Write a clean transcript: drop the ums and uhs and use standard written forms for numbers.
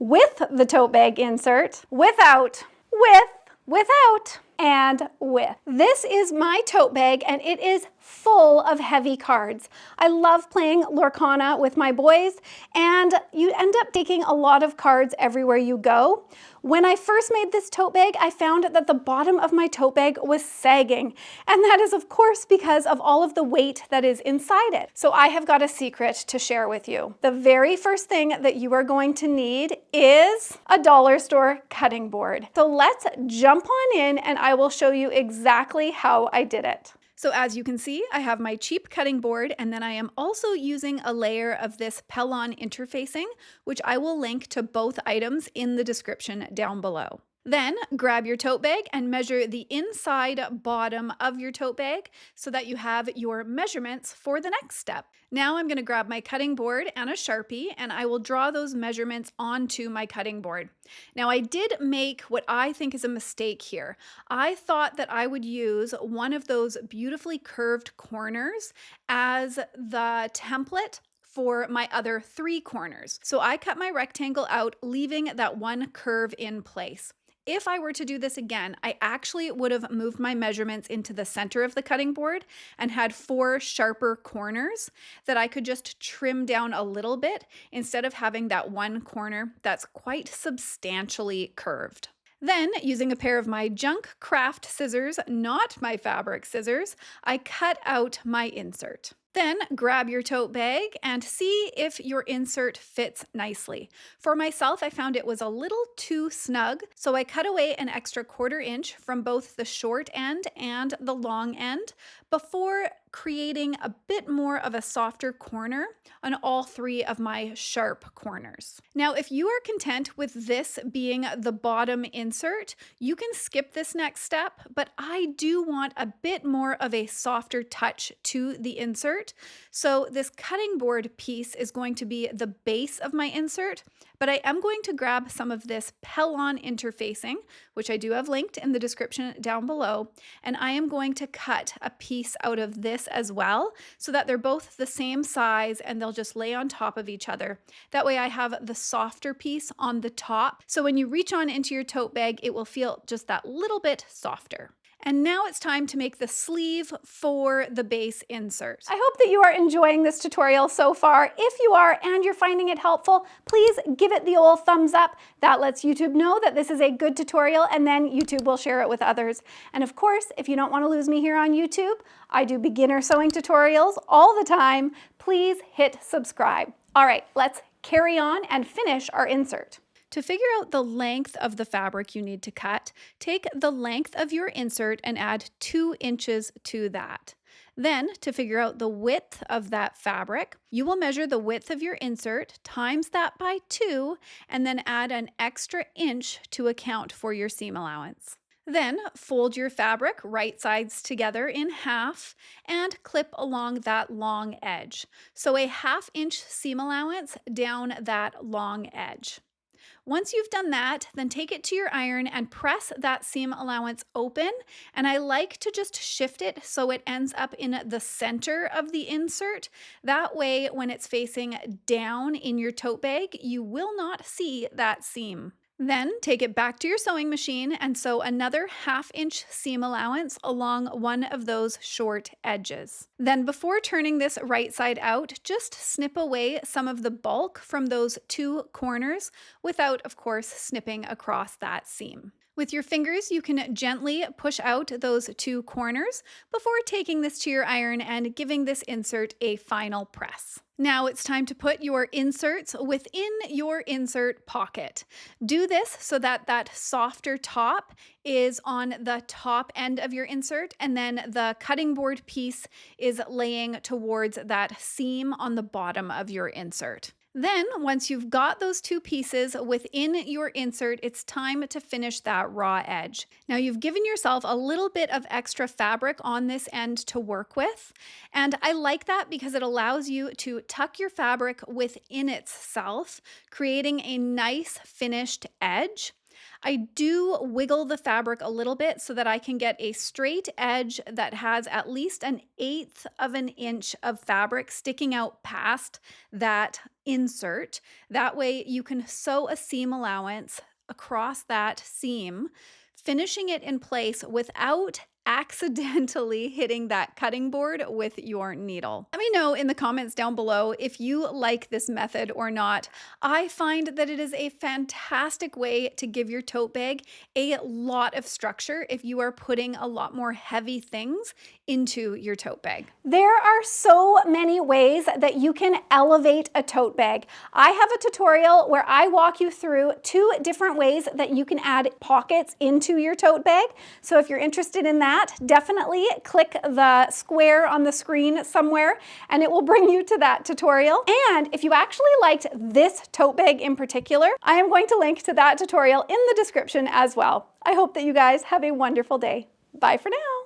with the tote bag insert, without, with, without, and with. This is my tote bag and it is full of heavy cards. I love playing Lorcana with my boys and you end up taking a lot of cards everywhere you go. When I first made this tote bag, I found that the bottom of my tote bag was sagging, and that is of course because of all of the weight that is inside it. So I have got a secret to share with you. The very first thing that you are going to need is a dollar store cutting board. So let's jump on in and I will show you exactly how I did it. So as you can see, I have my cheap cutting board, and then I am also using a layer of this Pellon interfacing, which I will link to both items in the description down below. Then grab your tote bag and measure the inside bottom of your tote bag so that you have your measurements for the next step. Now I'm going to grab my cutting board and a Sharpie and I will draw those measurements onto my cutting board. Now I did make what I think is a mistake here. I thought that I would use one of those beautifully curved corners as the template for my other 3 corners. So I cut my rectangle out, leaving that one curve in place. If I were to do this again, I actually would have moved my measurements into the center of the cutting board and had 4 sharper corners that I could just trim down a little bit instead of having that one corner that's quite substantially curved. Then, using a pair of my junk craft scissors, not my fabric scissors, I cut out my insert. Then grab your tote bag and see if your insert fits nicely. For myself, I found it was a little too snug, so I cut away an extra 1/4 inch from both the short end and the long end before creating a bit more of a softer corner on all 3 of my sharp corners. Now, if you are content with this being the bottom insert, you can skip this next step, but I do want a bit more of a softer touch to the insert. So this cutting board piece is going to be the base of my insert, but I am going to grab some of this Pellon interfacing, which I do have linked in the description down below, and I am going to cut a piece out of this as well so that they're both the same size and they'll just lay on top of each other. That way I have the softer piece on the top, so when you reach on into your tote bag, it will feel just that little bit softer. And now it's time to make the sleeve for the base insert. I hope that you are enjoying this tutorial so far. If you are and you're finding it helpful, please give it the old thumbs up. That lets YouTube know that this is a good tutorial, and then YouTube will share it with others. And of course, if you don't want to lose me here on YouTube, I do beginner sewing tutorials all the time. Please hit subscribe. All right, let's carry on and finish our insert. To figure out the length of the fabric you need to cut, take the length of your insert and add 2 inches to that. Then, to figure out the width of that fabric, you will measure the width of your insert, times that by 2, and then add an extra inch to account for your seam allowance. Then fold your fabric right sides together in half and clip along that long edge. So a 1/2 inch seam allowance down that long edge. Once you've done that, then take it to your iron and press that seam allowance open. And I like to just shift it so it ends up in the center of the insert. That way, when it's facing down in your tote bag, you will not see that seam. Then take it back to your sewing machine and sew another 1/2 inch seam allowance along one of those short edges. Then before turning this right side out, just snip away some of the bulk from those 2 corners without, of course, snipping across that seam. With your fingers, you can gently push out those 2 corners before taking this to your iron and giving this insert a final press. Now it's time to put your inserts within your insert pocket. Do this so that that softer top is on the top end of your insert, and then the cutting board piece is laying towards that seam on the bottom of your insert. Then, once you've got those 2 pieces within your insert, it's time to finish that raw edge. Now, you've given yourself a little bit of extra fabric on this end to work with, and I like that because it allows you to tuck your fabric within itself, creating a nice finished edge. I do wiggle the fabric a little bit so that I can get a straight edge that has at least 1/8 of an inch of fabric sticking out past that insert. That way you can sew a seam allowance across that seam, finishing it in place without accidentally hitting that cutting board with your needle. Let me know in the comments down below if you like this method or not. I find that it is a fantastic way to give your tote bag a lot of structure if you are putting a lot more heavy things into your tote bag. There are so many ways that you can elevate a tote bag. I have a tutorial where I walk you through 2 different ways that you can add pockets into your tote bag. So if you're interested in that, definitely click the square on the screen somewhere and it will bring you to that tutorial. And if you actually liked this tote bag in particular, I am going to link to that tutorial in the description as well. I hope that you guys have a wonderful day. Bye for now.